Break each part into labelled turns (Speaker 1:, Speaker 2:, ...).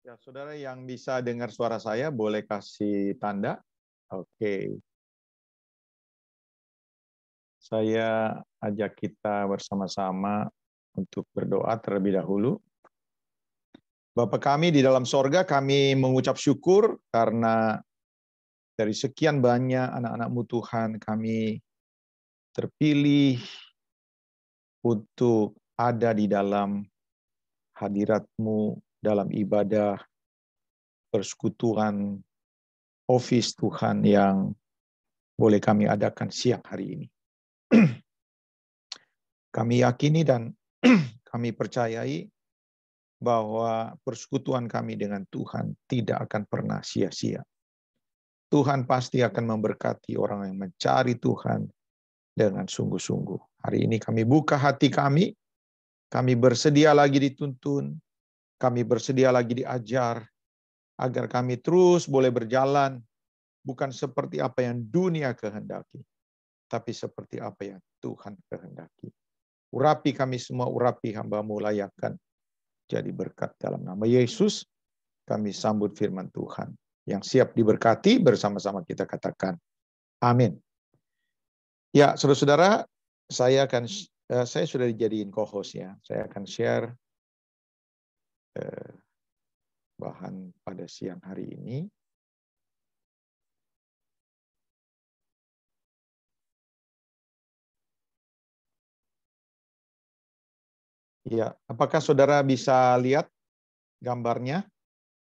Speaker 1: Ya, saudara yang bisa dengar suara saya boleh kasih tanda. Oke. Saya ajak kita bersama-sama untuk berdoa terlebih dahulu. Bapa kami di dalam sorga, kami mengucap syukur karena dari sekian banyak anak-anak-Mu Tuhan, kami terpilih untuk ada di dalam hadirat-Mu dalam ibadah persekutuan office Tuhan yang boleh kami adakan siang hari ini. Kami yakini dan kami percayai bahwa persekutuan kami dengan Tuhan tidak akan pernah sia-sia. Tuhan pasti akan memberkati orang yang mencari Tuhan dengan sungguh-sungguh. Hari ini kami buka hati kami bersedia lagi dituntun, kami bersedia lagi diajar, agar kami terus boleh berjalan, bukan seperti apa yang dunia kehendaki, tapi seperti apa yang Tuhan kehendaki. Urapi kami semua, urapi hamba-Mu, layakkan jadi berkat dalam nama Yesus. Kami sambut firman Tuhan yang siap diberkati, bersama-sama kita katakan amin. Ya, saudara-saudara, saya sudah dijadiin co-host ya. Saya akan share bahan pada siang hari ini. Ya, apakah saudara bisa lihat gambarnya?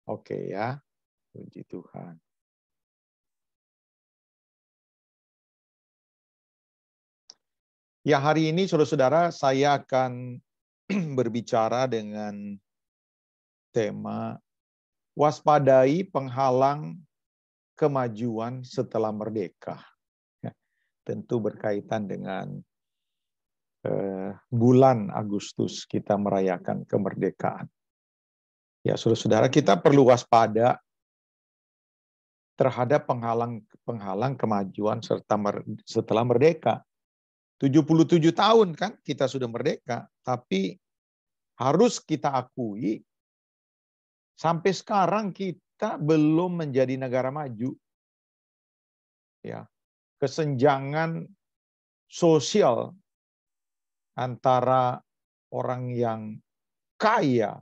Speaker 1: Oke ya, puji Tuhan. Ya, hari ini saudara-saudara saya akan berbicara dengan tema waspadai penghalang kemajuan setelah merdeka. Ya, tentu berkaitan dengan bulan Agustus kita merayakan kemerdekaan. Ya, saudara-saudara, kita perlu waspada terhadap penghalang kemajuan setelah merdeka. 77 tahun kan kita sudah merdeka, tapi harus kita akui sampai sekarang kita belum menjadi negara maju. Ya, kesenjangan sosial antara orang yang kaya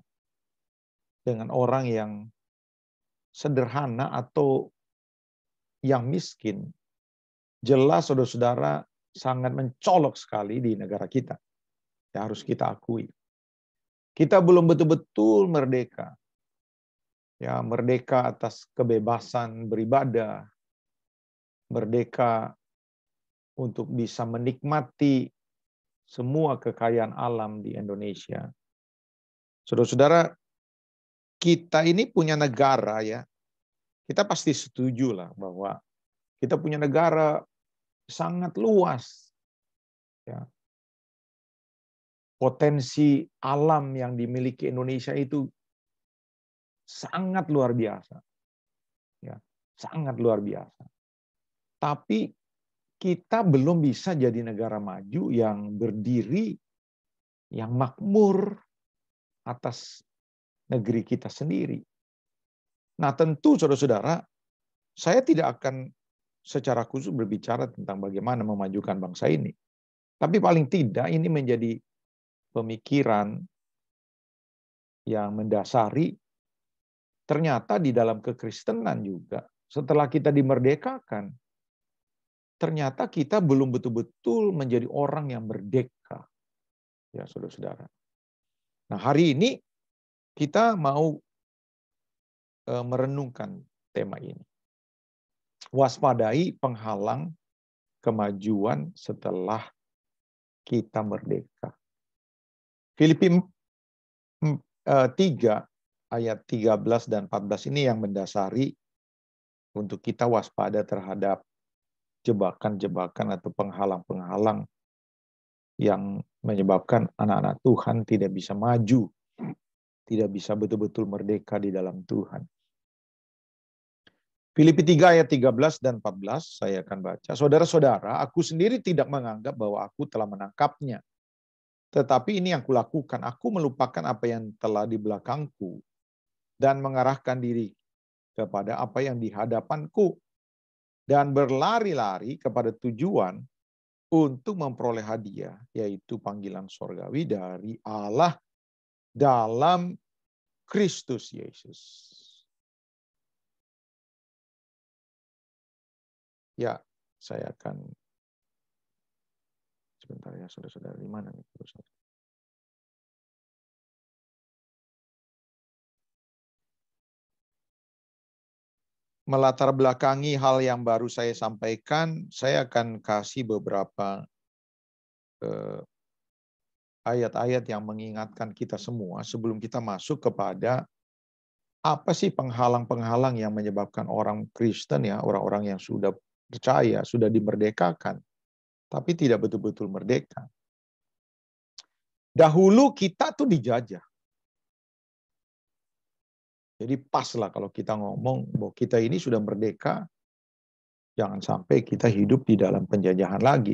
Speaker 1: dengan orang yang sederhana atau yang miskin, jelas saudara-saudara sangat mencolok sekali di negara kita. Ya, harus kita akui. Kita belum betul-betul merdeka. Ya, merdeka atas kebebasan beribadah, merdeka untuk bisa menikmati semua kekayaan alam di Indonesia. Saudara-saudara, kita ini punya negara ya. Kita pasti setuju lah bahwa kita punya negara sangat luas. Ya. Potensi alam yang dimiliki Indonesia itu sangat luar biasa. Ya, sangat luar biasa. Tapi kita belum bisa jadi negara maju yang berdiri, yang makmur atas negeri kita sendiri. Nah, tentu saudara-saudara, saya tidak akan secara khusus berbicara tentang bagaimana memajukan bangsa ini. Tapi paling tidak ini menjadi pemikiran yang mendasari. Ternyata di dalam kekristenan juga, setelah kita dimerdekakan, ternyata kita belum betul-betul menjadi orang yang merdeka. Ya, saudara-saudara. Nah, hari ini kita mau merenungkan tema ini. Waspadai penghalang kemajuan setelah kita merdeka. Filipi 3 ayat 13 dan 14 ini yang mendasari untuk kita waspada terhadap jebakan-jebakan atau penghalang-penghalang yang menyebabkan anak-anak Tuhan tidak bisa maju, tidak bisa betul-betul merdeka di dalam Tuhan. Filipi 3 ayat 13 dan 14 saya akan baca. Saudara-saudara, aku sendiri tidak menganggap bahwa aku telah menangkapnya. Tetapi ini yang kulakukan, aku melupakan apa yang telah di belakangku dan mengarahkan diri kepada apa yang di hadapanku dan berlari-lari kepada tujuan untuk memperoleh hadiah, yaitu panggilan sorgawi dari Allah dalam Kristus Yesus. Ya, saya akan sebentar ya, saudara-saudara, di mana nih? Melatar belakangi hal yang baru saya sampaikan, saya akan kasih beberapa ayat-ayat yang mengingatkan kita semua sebelum kita masuk kepada apa sih penghalang-penghalang yang menyebabkan orang Kristen ya, orang-orang yang sudah percaya, sudah dimerdekakan, tapi tidak betul-betul merdeka. Dahulu kita tuh dijajah. Jadi pas lah kalau kita ngomong bahwa kita ini sudah merdeka, jangan sampai kita hidup di dalam penjajahan lagi.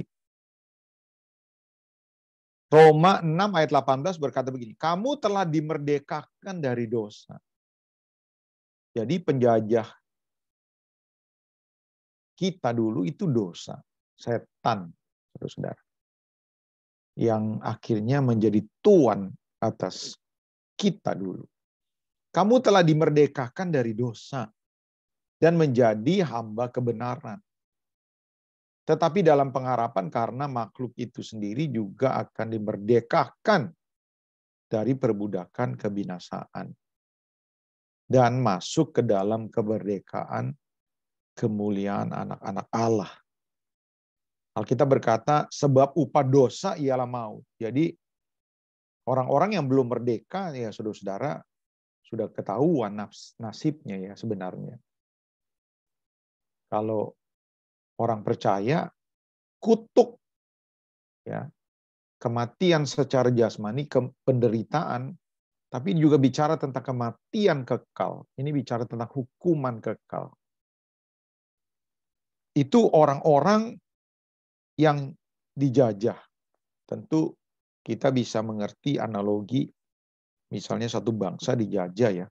Speaker 1: Roma 6 ayat 18 berkata begini, kamu telah dimerdekakan dari dosa. Jadi penjajah kita dulu itu dosa, setan, saudara. Yang akhirnya menjadi tuan atas kita dulu. Kamu telah dimerdekakan dari dosa dan menjadi hamba kebenaran. Tetapi dalam pengharapan karena makhluk itu sendiri juga akan dimerdekakan dari perbudakan kebinasaan dan masuk ke dalam kemerdekaan kemuliaan anak-anak Allah. Alkitab berkata, sebab upah dosa ialah maut. Jadi orang-orang yang belum merdeka ya saudara-saudara sudah ketahuan nasibnya ya sebenarnya. Kalau orang percaya kutuk ya, kematian secara jasmani, penderitaan, tapi juga bicara tentang kematian kekal. Ini bicara tentang hukuman kekal. Itu orang-orang yang dijajah. Tentu kita bisa mengerti analogi, misalnya satu bangsa dijajah ya.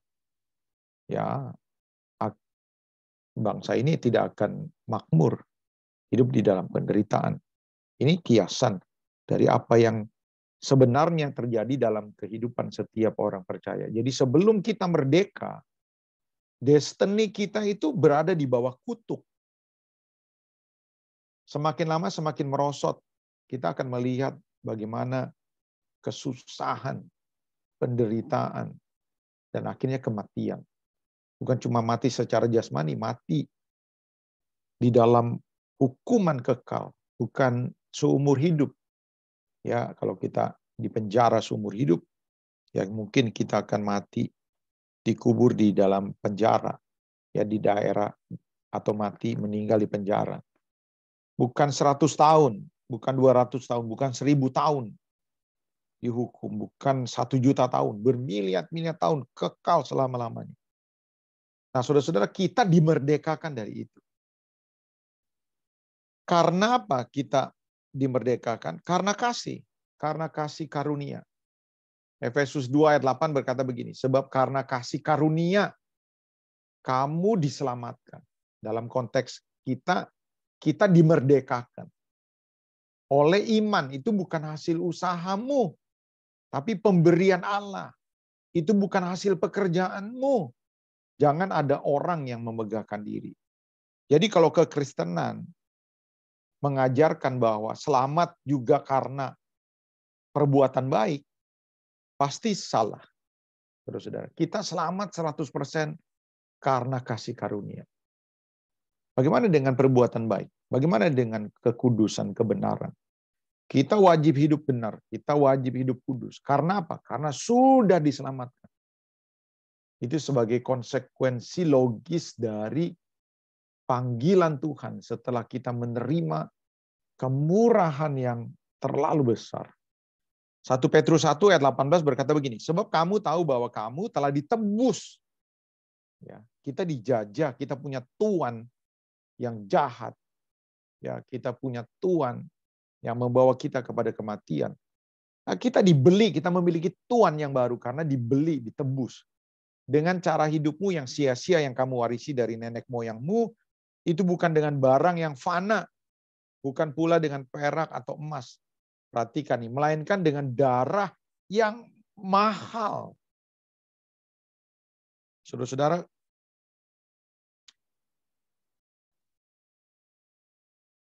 Speaker 1: Ya, bangsa ini tidak akan makmur, hidup di dalam penderitaan. Ini kiasan dari apa yang sebenarnya terjadi dalam kehidupan setiap orang percaya. Jadi sebelum kita merdeka, destiny kita itu berada di bawah kutuk. Semakin lama semakin merosot. Kita akan melihat bagaimana kesusahan, penderitaan, dan akhirnya kematian. Bukan cuma mati secara jasmani, mati di dalam hukuman kekal, bukan seumur hidup. Ya, kalau kita di penjara seumur hidup, ya mungkin kita akan mati dikubur di dalam penjara, ya di daerah, atau mati meninggal di penjara. Bukan 100 tahun, bukan 200 tahun, bukan 1000 tahun dihukum, bukan 1 juta tahun, bermiliar-miliar tahun, kekal selama-lamanya. Nah, saudara-saudara, kita dimerdekakan dari itu. Karena apa kita dimerdekakan? Karena kasih karunia. Efesus 2 ayat 8 berkata begini, sebab karena kasih karunia kamu diselamatkan. Dalam konteks kita dimerdekakan. Oleh iman, itu bukan hasil usahamu, tapi pemberian Allah. Itu bukan hasil pekerjaanmu. Jangan ada orang yang memegahkan diri. Jadi kalau kekristenan mengajarkan bahwa selamat juga karena perbuatan baik, pasti salah. Saudara-saudara, kita selamat 100% karena kasih karunia. Bagaimana dengan perbuatan baik? Bagaimana dengan kekudusan, kebenaran? Kita wajib hidup benar, kita wajib hidup kudus. Karena apa? Karena sudah diselamatkan. Itu sebagai konsekuensi logis dari panggilan Tuhan setelah kita menerima kemurahan yang terlalu besar. 1 Petrus 1 ayat 18 berkata begini, sebab kamu tahu bahwa kamu telah ditebus. Ya, kita dijajah, kita punya tuan yang jahat. Ya, kita punya tuan yang membawa kita kepada kematian. Nah, kita dibeli, kita memiliki Tuhan yang baru karena dibeli, ditebus. Dengan cara hidupmu yang sia-sia yang kamu warisi dari nenek moyangmu, itu bukan dengan barang yang fana, bukan pula dengan perak atau emas. Perhatikan nih, melainkan dengan darah yang mahal. Saudara-saudara,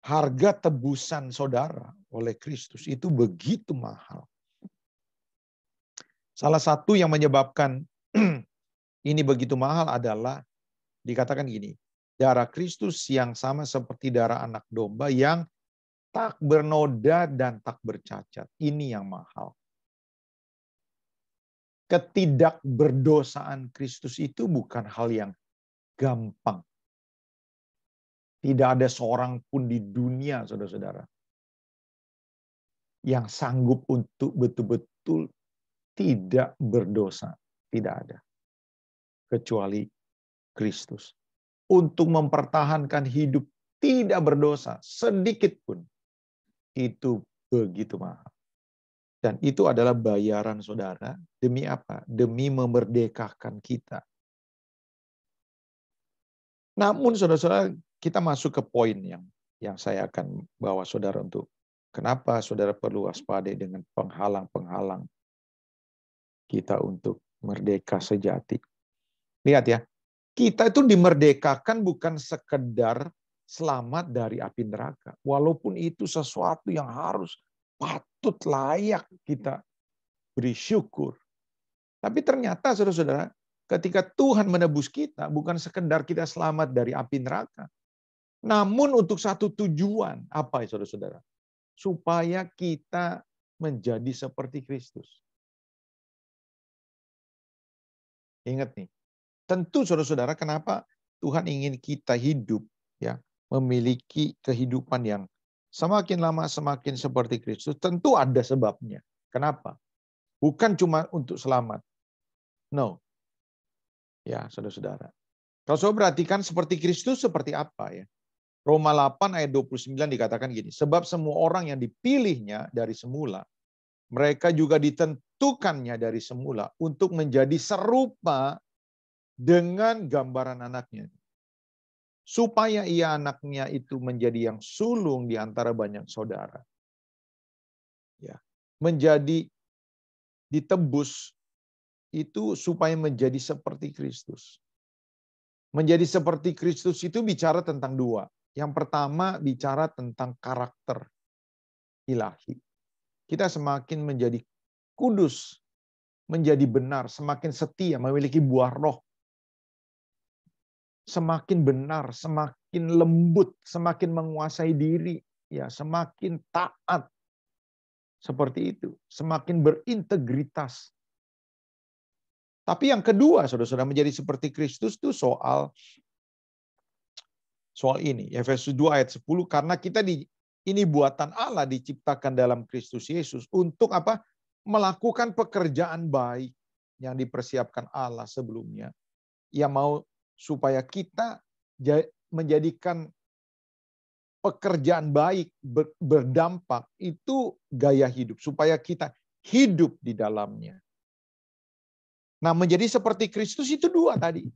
Speaker 1: harga tebusan saudara oleh Kristus itu begitu mahal. Salah satu yang menyebabkan ini begitu mahal adalah dikatakan gini, darah Kristus yang sama seperti darah anak domba yang tak bernoda dan tak bercacat. Ini yang mahal. Ketidakberdosaan Kristus itu bukan hal yang gampang. Tidak ada seorang pun di dunia, saudara-saudara, yang sanggup untuk betul-betul tidak berdosa. Tidak ada. Kecuali Kristus. Untuk mempertahankan hidup tidak berdosa sedikit pun. Itu begitu mahal. Dan itu adalah bayaran saudara. Demi apa? Demi memerdekakan kita. Namun saudara-saudara, kita masuk ke poin yang saya akan bawa saudara untuk kenapa saudara perlu waspada dengan penghalang-penghalang kita untuk merdeka sejati. Lihat ya, kita itu dimerdekakan bukan sekedar selamat dari api neraka. Walaupun itu sesuatu yang harus patut layak kita beri syukur. Tapi ternyata saudara-saudara, ketika Tuhan menebus kita, bukan sekedar kita selamat dari api neraka. Namun untuk satu tujuan, apa ya saudara-saudara? Supaya kita menjadi seperti Kristus. Ingat nih, tentu saudara-saudara kenapa Tuhan ingin kita hidup, ya, memiliki kehidupan yang semakin lama semakin seperti Kristus. Tentu ada sebabnya. Kenapa? Bukan cuma untuk selamat. No. Ya, saudara-saudara. Kalau saudara perhatikan seperti Kristus seperti apa ya? Roma 8 ayat 29 dikatakan gini, sebab semua orang yang dipilihnya dari semula, mereka juga ditentukannya dari semula untuk menjadi serupa dengan gambaran anaknya. Supaya ia anaknya itu menjadi yang sulung di antara banyak saudara. Ya, menjadi ditebus itu supaya menjadi seperti Kristus. Menjadi seperti Kristus itu bicara tentang dua. Yang pertama bicara tentang karakter ilahi. Kita semakin menjadi kudus, menjadi benar, semakin setia, memiliki buah roh. Semakin benar, semakin lembut, semakin menguasai diri, ya, semakin taat. Seperti itu, semakin berintegritas. Tapi yang kedua, saudara-saudara, menjadi seperti Kristus itu soal ini, Efesus 2 ayat 10, karena kita ini buatan Allah diciptakan dalam Kristus Yesus untuk apa? Melakukan pekerjaan baik yang dipersiapkan Allah sebelumnya. Yang mau supaya kita menjadikan pekerjaan baik berdampak itu gaya hidup. Supaya kita hidup di dalamnya. Nah, menjadi seperti Kristus itu dua tadi.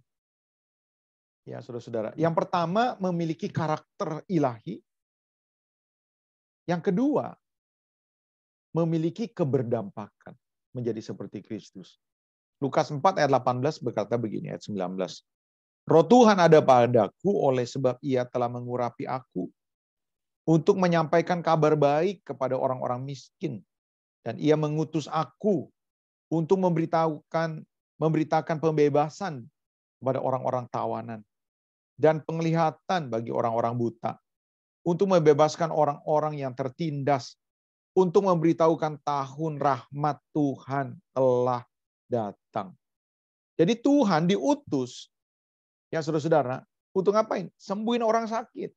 Speaker 1: Ya, saudara-saudara. Yang pertama memiliki karakter ilahi. Yang kedua memiliki keberdampakan menjadi seperti Kristus. Lukas 4 ayat 18 berkata begini, ayat 19. Roh Tuhan ada padaku oleh sebab ia telah mengurapi aku untuk menyampaikan kabar baik kepada orang-orang miskin. Dan ia mengutus aku untuk memberitakan pembebasan kepada orang-orang tawanan dan penglihatan bagi orang-orang buta, untuk membebaskan orang-orang yang tertindas, untuk memberitahukan tahun rahmat Tuhan telah datang. Jadi Tuhan diutus, ya saudara-saudara, untuk ngapain? Sembuhin orang sakit.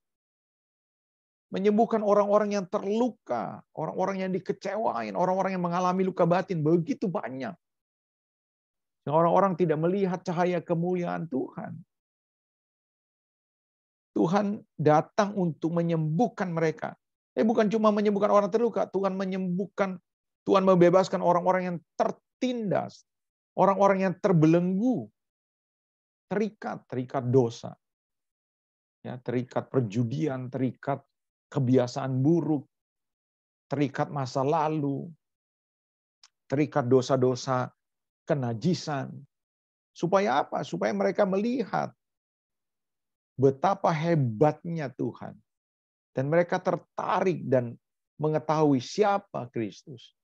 Speaker 1: Menyembuhkan orang-orang yang terluka, orang-orang yang dikecewain, orang-orang yang mengalami luka batin, begitu banyak. Orang-orang tidak melihat cahaya kemuliaan Tuhan. Tuhan datang untuk menyembuhkan mereka. Bukan cuma menyembuhkan orang terluka, Tuhan menyembuhkan Tuhan membebaskan orang-orang yang tertindas, orang-orang yang terbelenggu, terikat dosa, ya, terikat perjudian, terikat kebiasaan buruk, terikat masa lalu, terikat dosa-dosa kenajisan. Supaya apa? Supaya mereka melihat betapa hebatnya Tuhan. Dan mereka tertarik dan mengetahui siapa Kristus.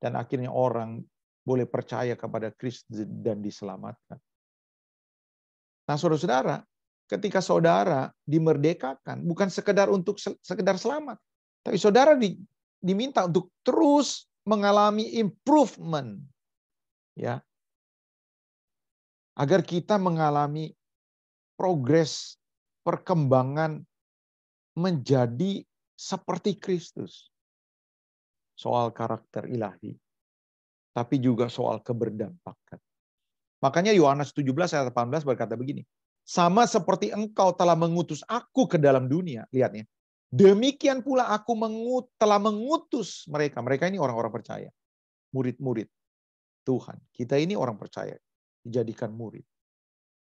Speaker 1: Dan akhirnya orang boleh percaya kepada Kristus dan diselamatkan. Nah, saudara-saudara, ketika saudara dimerdekakan, bukan sekedar untuk sekedar selamat. Tapi saudara diminta untuk terus mengalami improvement. Ya. Agar kita mengalami progres, perkembangan menjadi seperti Kristus. Soal karakter ilahi. Tapi juga soal keberdampakan. Makanya Yohanes 17 ayat 18 berkata begini. Sama seperti engkau telah mengutus aku ke dalam dunia. Lihat ya. Demikian pula aku telah mengutus mereka. Mereka ini orang-orang percaya. Murid-murid Tuhan. Kita ini orang percaya. Dijadikan murid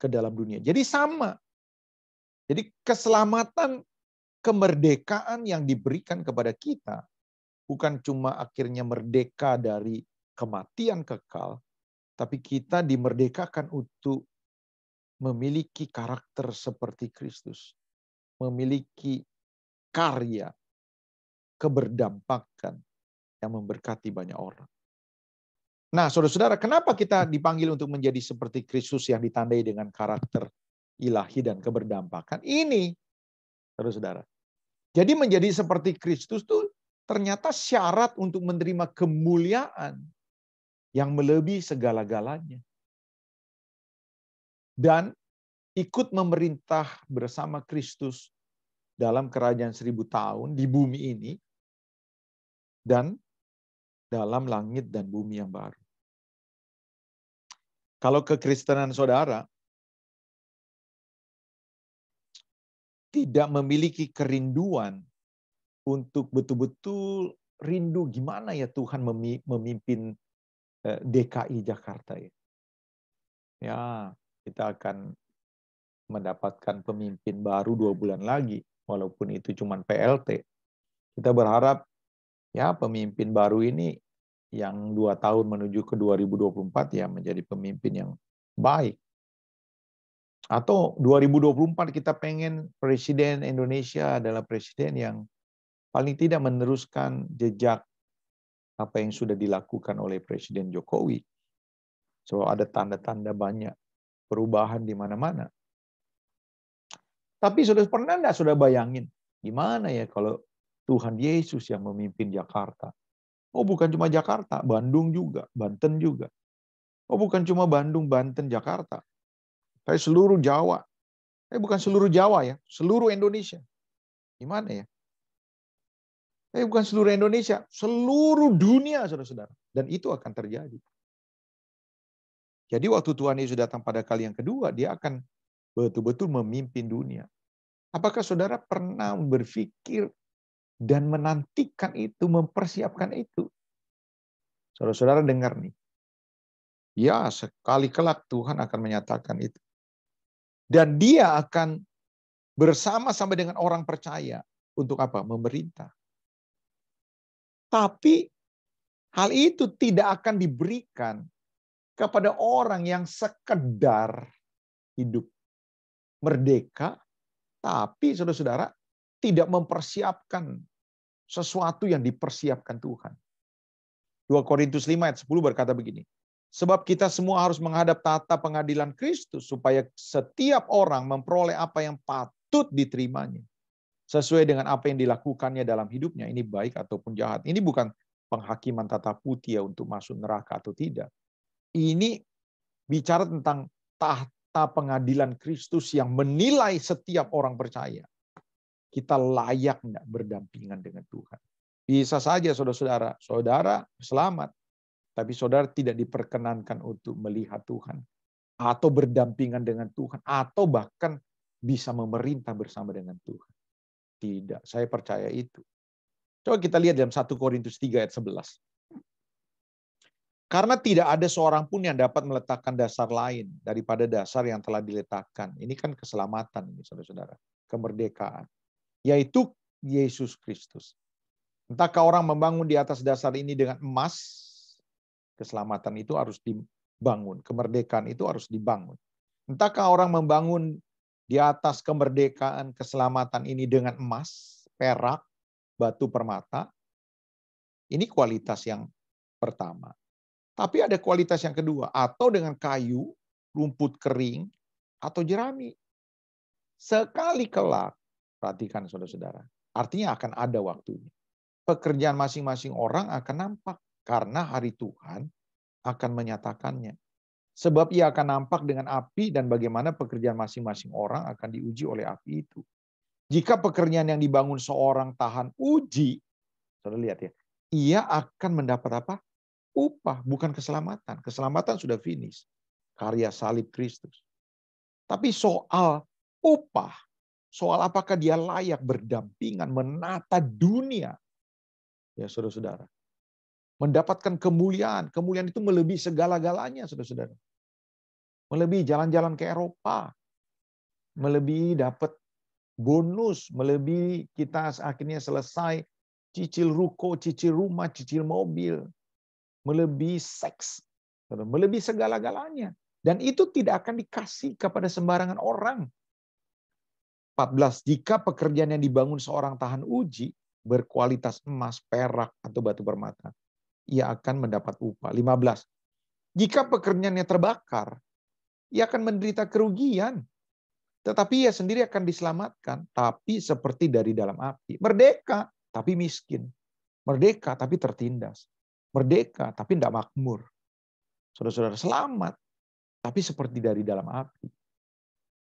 Speaker 1: ke dalam dunia. Jadi sama. Jadi keselamatan, kemerdekaan yang diberikan kepada kita bukan cuma akhirnya merdeka dari kematian kekal, tapi kita dimerdekakan untuk memiliki karakter seperti Kristus, memiliki karya, keberdampakan yang memberkati banyak orang. Nah, saudara-saudara, kenapa kita dipanggil untuk menjadi seperti Kristus yang ditandai dengan karakter ilahi dan keberdampakan? Ini, saudara-saudara. Jadi menjadi seperti Kristus itu ternyata syarat untuk menerima kemuliaan yang melebihi segala-galanya. Dan ikut memerintah bersama Kristus dalam kerajaan 1000 tahun di bumi ini dan dalam langit dan bumi yang baru. Kalau kekristenan saudara tidak memiliki kerinduan untuk betul-betul rindu gimana ya Tuhan memimpin DKI Jakarta ya. Ya, kita akan mendapatkan pemimpin baru 2 bulan lagi, walaupun itu cuma PLT. Kita berharap ya pemimpin baru ini yang 2 tahun menuju ke 2024 ya menjadi pemimpin yang baik. Atau 2024 kita pengen presiden Indonesia adalah presiden yang paling tidak meneruskan jejak apa yang sudah dilakukan oleh Presiden Jokowi. So ada tanda-tanda banyak perubahan di mana-mana. Tapi sudah pernah enggak sudah bayangin gimana ya kalau Tuhan Yesus yang memimpin Jakarta? Oh bukan cuma Jakarta, Bandung juga, Banten juga. Oh bukan cuma Bandung, Banten, Jakarta. Tapi seluruh Jawa. Bukan seluruh Jawa ya, seluruh Indonesia. Gimana ya? Bukan seluruh Indonesia, seluruh dunia, saudara-saudara. Dan itu akan terjadi. Jadi waktu Tuhan Yesus datang pada kali yang kedua, dia akan betul-betul memimpin dunia. Apakah saudara pernah berpikir dan menantikan itu, mempersiapkan itu? Saudara-saudara dengar nih. Ya, sekali kelak Tuhan akan menyatakan itu. Dan dia akan bersama-sama dengan orang percaya. Untuk apa? Memerintah. Tapi hal itu tidak akan diberikan kepada orang yang sekedar hidup merdeka, tapi saudara-saudara tidak mempersiapkan sesuatu yang dipersiapkan Tuhan. 2 Korintus 5 ayat 10 berkata begini. Sebab kita semua harus menghadap tahta pengadilan Kristus supaya setiap orang memperoleh apa yang patut diterimanya. Sesuai dengan apa yang dilakukannya dalam hidupnya. Ini baik ataupun jahat. Ini bukan penghakiman tata putih ya untuk masuk neraka atau tidak. Ini bicara tentang tahta pengadilan Kristus yang menilai setiap orang percaya. Kita layak enggak berdampingan dengan Tuhan. Bisa saja saudara-saudara, saudara selamat. Tapi saudara tidak diperkenankan untuk melihat Tuhan. Atau berdampingan dengan Tuhan. Atau bahkan bisa memerintah bersama dengan Tuhan. Tidak, saya percaya itu. Coba kita lihat dalam 1 Korintus 3 ayat 11. Karena tidak ada seorang pun yang dapat meletakkan dasar lain daripada dasar yang telah diletakkan. Ini kan keselamatan, ini saudara-saudara. Kemerdekaan. Yaitu Yesus Kristus. Entahkah orang membangun di atas dasar ini dengan emas, keselamatan itu harus dibangun. Kemerdekaan itu harus dibangun. Entahkah orang membangun di atas kemerdekaan, keselamatan ini dengan emas, perak, batu permata. Ini kualitas yang pertama. Tapi ada kualitas yang kedua, atau dengan kayu, rumput kering, atau jerami. Sekali kelak, perhatikan saudara-saudara, artinya akan ada waktunya. Pekerjaan masing-masing orang akan nampak, karena hari Tuhan akan menyatakannya. Sebab ia akan nampak dengan api, dan bagaimana pekerjaan masing-masing orang akan diuji oleh api itu. Jika pekerjaan yang dibangun seorang tahan uji, saudara lihat ya, ia akan mendapat apa? Upah, bukan keselamatan. Keselamatan sudah finish. Karya salib Kristus. Tapi soal upah, soal apakah dia layak berdampingan, menata dunia. Ya saudara-saudara. Mendapatkan kemuliaan. Kemuliaan itu melebihi segala-galanya saudara-saudara. Melebihi jalan-jalan ke Eropa. Melebihi dapat bonus. Melebihi kita akhirnya selesai cicil ruko, cicil rumah, cicil mobil. Melebihi seks, melebihi segala-galanya. Dan itu tidak akan dikasih kepada sembarangan orang. 14. Jika pekerjaan yang dibangun seorang tahan uji, berkualitas emas, perak, atau batu permata, ia akan mendapat upah. 15. Jika pekerjaannya terbakar, ia akan menderita kerugian. Tetapi ia sendiri akan diselamatkan, tapi seperti dari dalam api. Merdeka, tapi miskin. Merdeka, tapi tertindas. Merdeka, tapi tidak makmur. Saudara-saudara selamat, tapi seperti dari dalam api.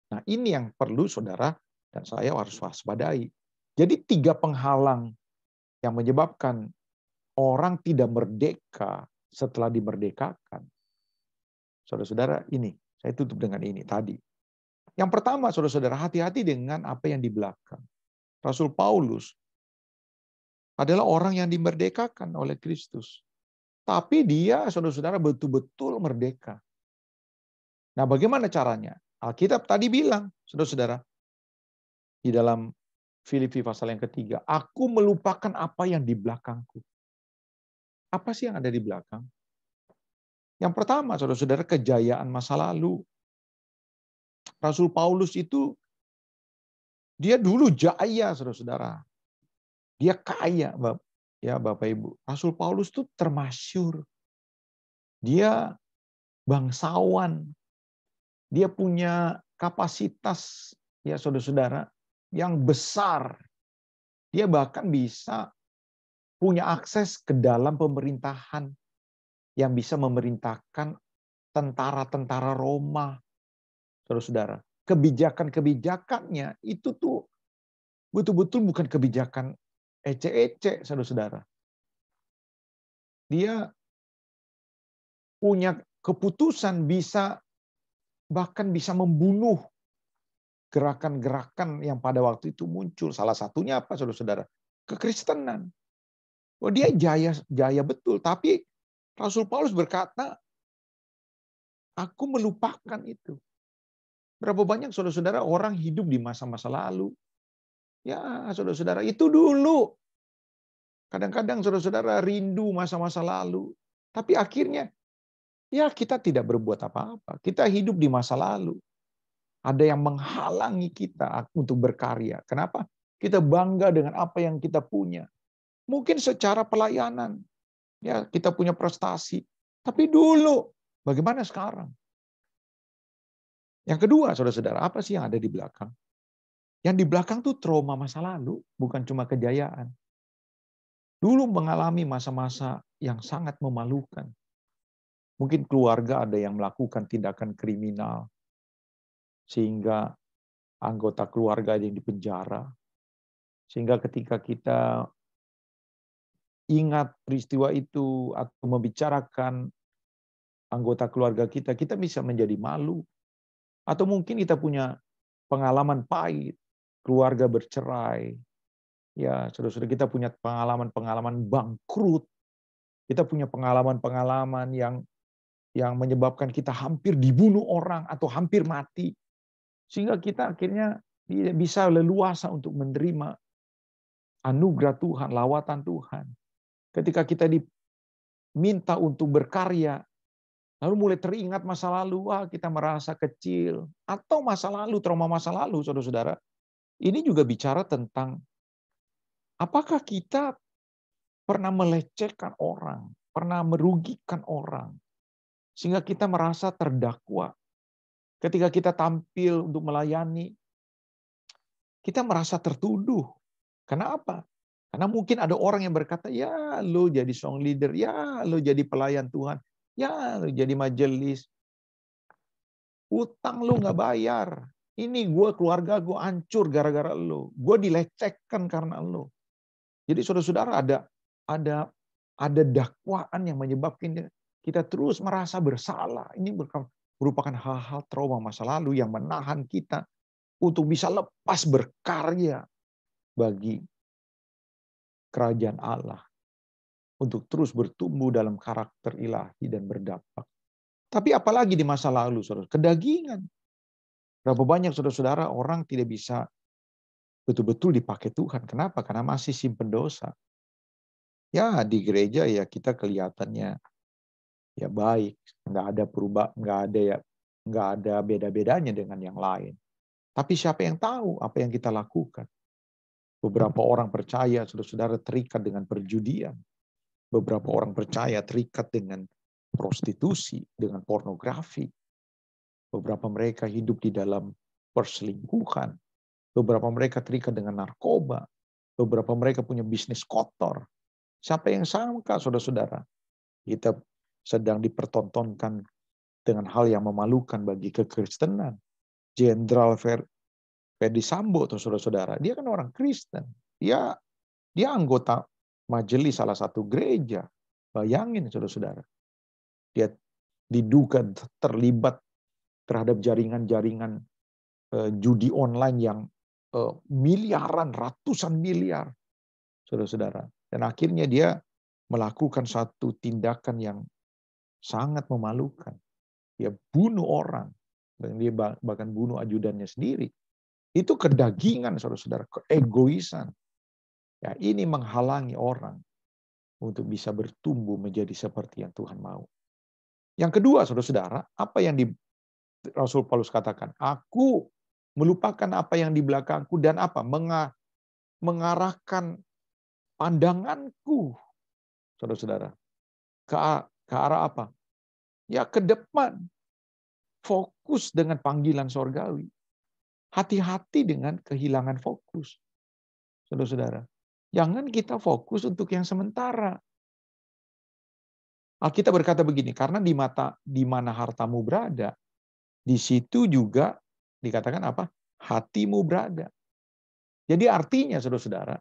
Speaker 1: Nah ini yang perlu saudara dan saya harus waspadai. Jadi 3 penghalang yang menyebabkan orang tidak merdeka setelah dimerdekakan. Saudara-saudara ini, saya tutup dengan ini tadi. Yang pertama saudara-saudara, hati-hati dengan apa yang di belakang. Rasul Paulus adalah orang yang dimerdekakan oleh Kristus. Tapi dia, saudara-saudara, betul-betul merdeka. Nah, bagaimana caranya? Alkitab tadi bilang, saudara-saudara, di dalam Filipi pasal yang ketiga, aku melupakan apa yang di belakangku. Apa sih yang ada di belakang? Yang pertama, saudara-saudara, kejayaan masa lalu. Rasul Paulus itu, dia dulu jaya, saudara-saudara. Dia kaya, ya Bapak Ibu. Rasul Paulus itu termasyur. Dia bangsawan. Dia punya kapasitas, ya saudara-saudara, yang besar. Dia bahkan bisa punya akses ke dalam pemerintahan yang bisa memerintahkan tentara-tentara Roma. Saudara-saudara, kebijakan-kebijakannya itu tuh betul-betul bukan kebijakan ece-ece, saudara-saudara. Dia punya keputusan bahkan bisa membunuh gerakan-gerakan yang pada waktu itu muncul. Salah satunya apa, saudara-saudara? Kekristenan. Oh, dia jaya betul. Tapi Rasul Paulus berkata, aku melupakan itu. Berapa banyak saudara-saudara orang hidup di masa-masa lalu. Ya, saudara-saudara, itu dulu. Kadang-kadang saudara-saudara rindu masa-masa lalu. Tapi akhirnya, ya kita tidak berbuat apa-apa. Kita hidup di masa lalu. Ada yang menghalangi kita untuk berkarya. Kenapa? Kita bangga dengan apa yang kita punya. Mungkin secara pelayanan, ya kita punya prestasi. Tapi dulu, bagaimana sekarang? Yang kedua, saudara-saudara, apa sih yang ada di belakang? Yang di belakang tuh trauma masa lalu, bukan cuma kejayaan. Dulu mengalami masa-masa yang sangat memalukan. Mungkin keluarga ada yang melakukan tindakan kriminal, sehingga anggota keluarga ada yang dipenjara. Sehingga ketika kita ingat peristiwa itu atau membicarakan anggota keluarga kita, kita bisa menjadi malu. Atau mungkin kita punya pengalaman pahit, keluarga bercerai. Ya, saudara-saudara, kita punya pengalaman-pengalaman bangkrut. Kita punya pengalaman-pengalaman yang menyebabkan kita hampir dibunuh orang atau hampir mati. Sehingga kita akhirnya tidak bisa leluasa untuk menerima anugerah Tuhan, lawatan Tuhan. Ketika kita diminta untuk berkarya, lalu mulai teringat masa lalu, wah kita merasa kecil. Atau masa lalu, trauma masa lalu, saudara-saudara. Ini juga bicara tentang apakah kita pernah melecehkan orang, pernah merugikan orang, sehingga kita merasa terdakwa. Ketika kita tampil untuk melayani, kita merasa tertuduh. Kenapa? Karena mungkin ada orang yang berkata, ya lo jadi song leader, ya lo jadi pelayan Tuhan, ya lo jadi majelis. Utang lo nggak bayar. Ini keluarga gue hancur gara-gara lo. Gue dilecehkan karena lo. Jadi saudara-saudara ada dakwaan yang menyebabkan kita terus merasa bersalah. Ini merupakan hal-hal trauma masa lalu yang menahan kita untuk bisa lepas berkarya bagi kerajaan Allah. Untuk terus bertumbuh dalam karakter ilahi dan berdampak. Tapi apalagi di masa lalu, saudara, kedagingan. Berapa banyak saudara-saudara orang tidak bisa betul-betul dipakai Tuhan. Kenapa? Karena masih simpen dosa. Ya di gereja ya kita kelihatannya ya baik, nggak ada perubahan, nggak ada beda-bedanya dengan yang lain. Tapi siapa yang tahu apa yang kita lakukan? Beberapa orang percaya saudara-saudara terikat dengan perjudian. Beberapa orang percaya terikat dengan prostitusi, dengan pornografi. Beberapa mereka hidup di dalam perselingkuhan. Beberapa mereka terikat dengan narkoba. Beberapa mereka punya bisnis kotor. Siapa yang sangka, saudara-saudara? Kita sedang dipertontonkan dengan hal yang memalukan bagi kekristenan. Jenderal Ferdy Sambo, saudara-saudara, dia kan orang Kristen. Dia anggota majelis salah satu gereja. Bayangin, saudara-saudara. Dia diduga terlibat terhadap jaringan-jaringan judi online yang miliaran, ratusan miliar, saudara-saudara. Dan akhirnya dia melakukan satu tindakan yang sangat memalukan. Dia bunuh orang. Dan dia bahkan bunuh ajudannya sendiri. Itu kedagingan, saudara-saudara. Keegoisan. Ya, ini menghalangi orang untuk bisa bertumbuh menjadi seperti yang Tuhan mau. Yang kedua, saudara-saudara, apa yang Rasul Paulus katakan? Aku melupakan apa yang di belakangku dan apa? Mengarahkan pandanganku, saudara-saudara, ke arah apa? Ya ke depan. Fokus dengan panggilan sorgawi. Hati-hati dengan kehilangan fokus, saudara-saudara. Jangan kita fokus untuk yang sementara. Alkitab berkata begini, karena di mana hartamu berada, di situ juga dikatakan apa? Hatimu berada. Jadi artinya, saudara-saudara,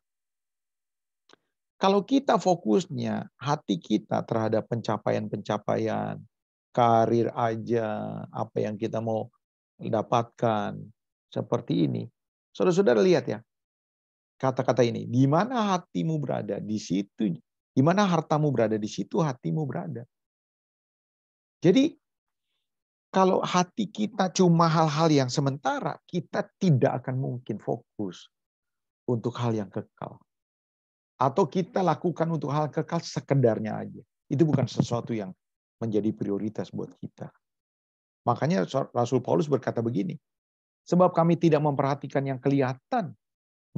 Speaker 1: kalau kita fokusnya hati kita terhadap pencapaian-pencapaian, karir aja, apa yang kita mau dapatkan, seperti ini. Saudara-saudara lihat ya, kata-kata ini, di mana hatimu berada, di situ, di mana hartamu berada, di situ hatimu berada. Jadi, kalau hati kita cuma hal-hal yang sementara, kita tidak akan mungkin fokus untuk hal yang kekal. Atau kita lakukan untuk hal kekal sekedarnya aja. Itu bukan sesuatu yang menjadi prioritas buat kita. Makanya Rasul Paulus berkata begini, sebab kami tidak memperhatikan yang kelihatan,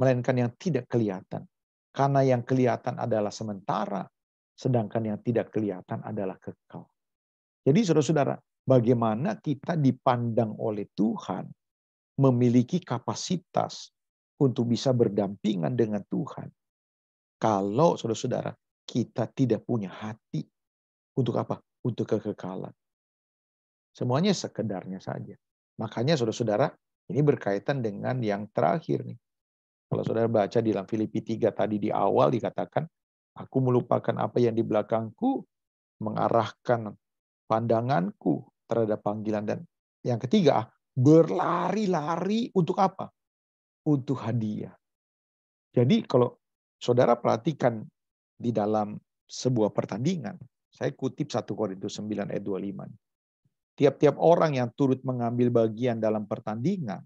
Speaker 1: melainkan yang tidak kelihatan. Karena yang kelihatan adalah sementara, sedangkan yang tidak kelihatan adalah kekal. Jadi saudara-saudara, bagaimana kita dipandang oleh Tuhan, memiliki kapasitas untuk bisa berdampingan dengan Tuhan. Kalau saudara-saudara, kita tidak punya hati untuk apa? Untuk kekekalan. Semuanya sekedarnya saja. Makanya saudara-saudara, ini berkaitan dengan yang terakhir nih. Kalau saudara baca di dalam Filipi 3 tadi di awal dikatakan, aku melupakan apa yang di belakangku, mengarahkan pandanganku terhadap panggilan. Dan yang ketiga, berlari-lari untuk apa? Untuk hadiah. Jadi kalau saudara perhatikan di dalam sebuah pertandingan. Saya kutip 1 Korintus 9 ayat 25. Tiap-tiap orang yang turut mengambil bagian dalam pertandingan,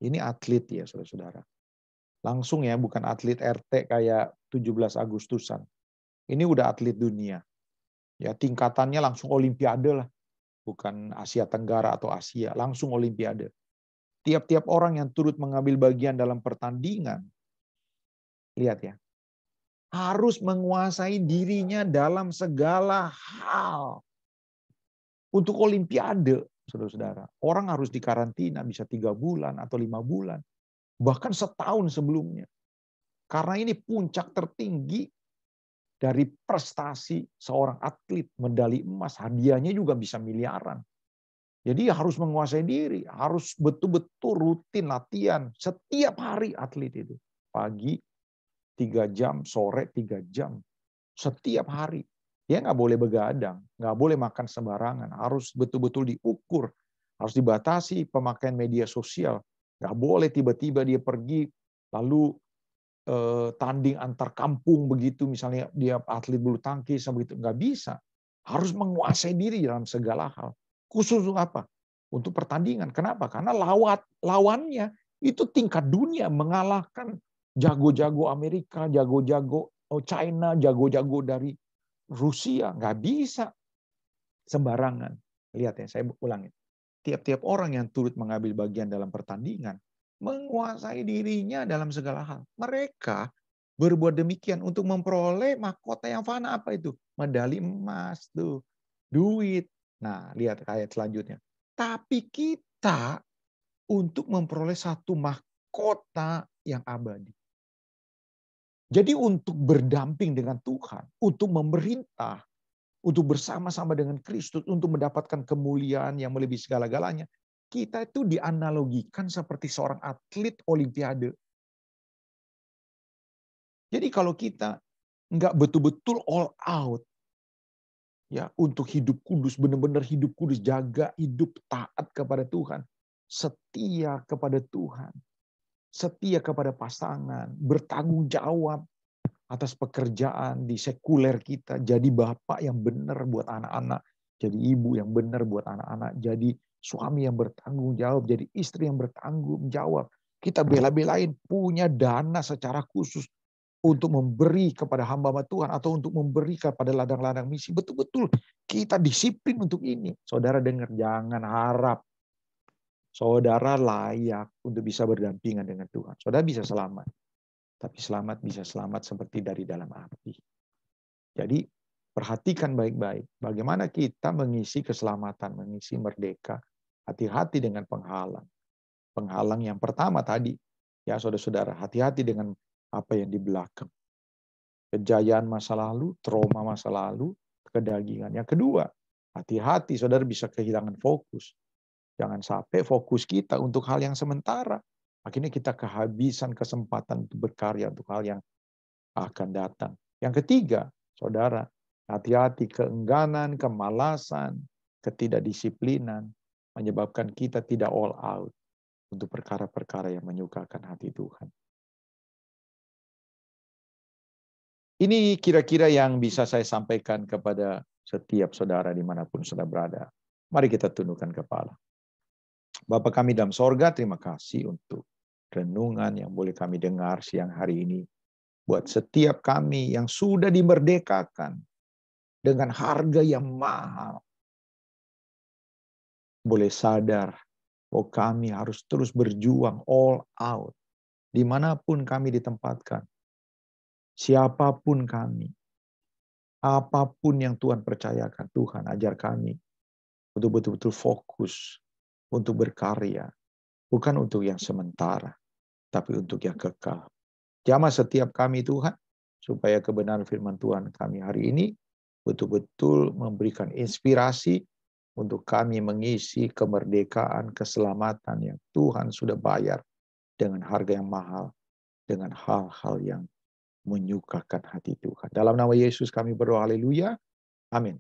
Speaker 1: ini atlet ya saudara-saudara. Langsung ya, bukan atlet RT kayak 17 Agustusan. Ini udah atlet dunia. Ya, tingkatannya langsung olimpiade lah. Bukan Asia Tenggara atau Asia, langsung olimpiade. Tiap-tiap orang yang turut mengambil bagian dalam pertandingan, lihat ya, harus menguasai dirinya dalam segala hal. Untuk olimpiade, saudara-saudara, orang harus dikarantina bisa 3 bulan atau 5 bulan. Bahkan setahun sebelumnya. Karena ini puncak tertinggi dari prestasi seorang atlet, medali emas, hadiahnya juga bisa miliaran. Jadi harus menguasai diri, harus betul-betul rutin latihan setiap hari atlet itu. Pagi 3 jam, sore 3 jam. Setiap hari. Dia nggak boleh begadang, nggak boleh makan sembarangan, harus betul-betul diukur, harus dibatasi pemakaian media sosial. Nggak boleh tiba-tiba dia pergi lalu tanding antar kampung begitu, misalnya dia atlet bulu tangkis begitu, nggak bisa. Harus menguasai diri dalam segala hal. Khusus untuk apa? Untuk pertandingan. Kenapa? Karena lawannya itu tingkat dunia, mengalahkan jago-jago Amerika, jago-jago China, jago-jago dari Rusia. Nggak bisa sembarangan. Lihat ya, saya ulangi. Tiap-tiap orang yang turut mengambil bagian dalam pertandingan menguasai dirinya dalam segala hal. Mereka berbuat demikian untuk memperoleh mahkota yang fana. Apa itu? Medali emas tuh, duit. Nah, lihat ayat selanjutnya. Tapi kita untuk memperoleh satu mahkota yang abadi. Jadi untuk berdamping dengan Tuhan, untuk memerintah, untuk bersama-sama dengan Kristus, untuk mendapatkan kemuliaan yang melebihi segala-galanya, kita itu dianalogikan seperti seorang atlet olimpiade. Jadi kalau kita nggak betul-betul all out, ya untuk hidup kudus, benar-benar hidup kudus, jaga hidup taat kepada Tuhan, setia kepada Tuhan, setia kepada pasangan, bertanggung jawab atas pekerjaan di sekuler kita, jadi bapak yang benar buat anak-anak, jadi ibu yang benar buat anak-anak, jadi suami yang bertanggung jawab, jadi istri yang bertanggung jawab. Kita bela-belain punya dana secara khusus untuk memberi kepada hamba Tuhan atau untuk memberi kepada ladang-ladang misi. Betul-betul kita disiplin untuk ini. Saudara dengar, jangan harap saudara layak untuk bisa berdampingan dengan Tuhan. Saudara bisa selamat. Tapi selamat bisa selamat seperti dari dalam api. Jadi perhatikan baik-baik bagaimana kita mengisi keselamatan, mengisi merdeka. Hati-hati dengan penghalang. Penghalang yang pertama tadi, ya saudara-saudara, hati-hati dengan apa yang di belakang. Kejayaan masa lalu, trauma masa lalu, kedagingan. Yang kedua, hati-hati saudara bisa kehilangan fokus. Jangan sampai fokus kita untuk hal yang sementara. Akhirnya kita kehabisan kesempatan untuk berkarya untuk hal yang akan datang. Yang ketiga, saudara, hati-hati keengganan, kemalasan, ketidakdisiplinan menyebabkan kita tidak all out untuk perkara-perkara yang menyukakan hati Tuhan. Ini kira-kira yang bisa saya sampaikan kepada setiap saudara dimanapun saudara berada. Mari kita tundukkan kepala. Bapa kami dalam sorga, terima kasih untuk renungan yang boleh kami dengar siang hari ini. Buat setiap kami yang sudah dimerdekakan dengan harga yang mahal. Boleh sadar bahwa kami harus terus berjuang all out. Dimanapun kami ditempatkan. Siapapun kami. Apapun yang Tuhan percayakan, Tuhan ajar kami untuk betul-betul fokus untuk berkarya. Bukan untuk yang sementara, tapi untuk yang kekal. Jamah setiap kami Tuhan, supaya kebenaran firman Tuhan kami hari ini betul-betul memberikan inspirasi untuk kami mengisi kemerdekaan, keselamatan yang Tuhan sudah bayar dengan harga yang mahal, dengan hal-hal yang menyukakan hati Tuhan. Dalam nama Yesus kami berdoa, haleluya. Amin.